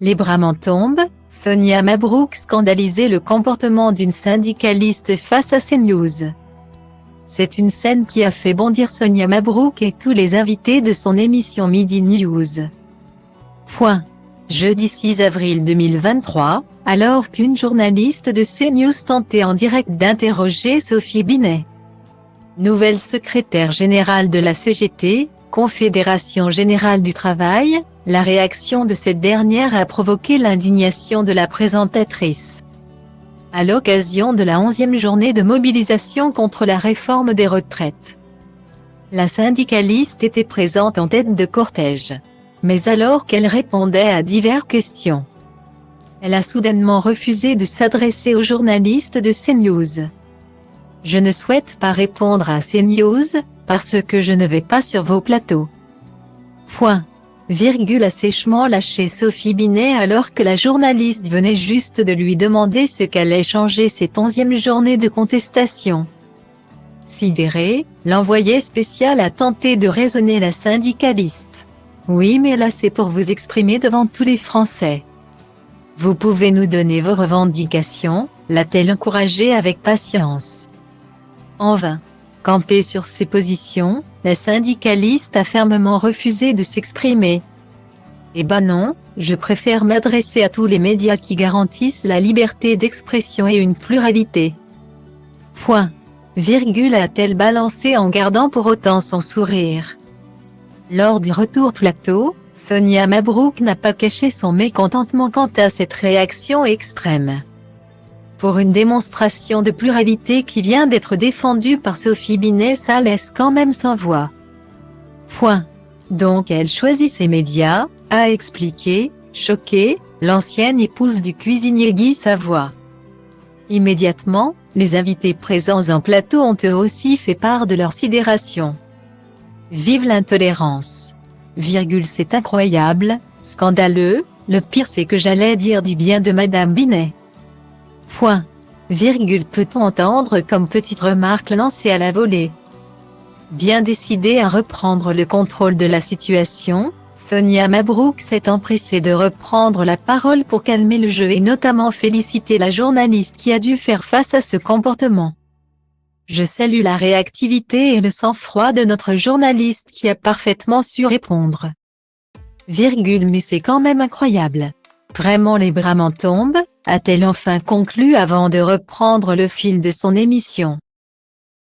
Les bras m'en tombent, Sonia Mabrouk scandalisait le comportement d'une syndicaliste face à CNews. C'est une scène qui a fait bondir Sonia Mabrouk et tous les invités de son émission Midi News. Jeudi 6 avril 2023, alors qu'une journaliste de CNews tentait en direct d'interroger Sophie Binet, nouvelle secrétaire générale de la CGT, Confédération Générale du Travail, la réaction de cette dernière a provoqué l'indignation de la présentatrice. À l'occasion de la 11e journée de mobilisation contre la réforme des retraites, la syndicaliste était présente en tête de cortège. Mais alors qu'elle répondait à diverses questions, elle a soudainement refusé de s'adresser aux journalistes de CNews. « Je ne souhaite pas répondre à CNews, parce que je ne vais pas sur vos plateaux. » A sèchement lâché Sophie Binet alors que la journaliste venait juste de lui demander ce qu'allait changer cette 11e journée de contestation. Sidéré, l'envoyé spécial a tenté de raisonner la syndicaliste. « Oui, mais là c'est pour vous exprimer devant tous les Français. Vous pouvez nous donner vos revendications », l'a-t-elle encouragée avec patience. En vain. Campée sur ses positions, la syndicaliste a fermement refusé de s'exprimer. « Eh ben non, je préfère m'adresser à tous les médias qui garantissent la liberté d'expression et une pluralité. » A-t-elle balancé en gardant pour autant son sourire. Lors du retour plateau, Sonia Mabrouk n'a pas caché son mécontentement quant à cette réaction extrême. Pour une démonstration de pluralité qui vient d'être défendue par Sophie Binet, ça laisse quand même sans voix. Donc elle choisit ses médias, a expliqué, choquée, l'ancienne épouse du cuisinier Guy Savoy. Immédiatement, les invités présents en plateau ont eux aussi fait part de leur sidération. Vive l'intolérance. C'est incroyable, scandaleux, le pire c'est que j'allais dire du bien de Madame Binet. Peut-on entendre comme petite remarque lancée à la volée. Bien décidée à reprendre le contrôle de la situation, Sonia Mabrouk s'est empressée de reprendre la parole pour calmer le jeu et notamment féliciter la journaliste qui a dû faire face à ce comportement. « Je salue la réactivité et le sang-froid de notre journaliste qui a parfaitement su répondre. Mais c'est quand même incroyable. Vraiment les bras m'en tombent », a-t-elle enfin conclu avant de reprendre le fil de son émission.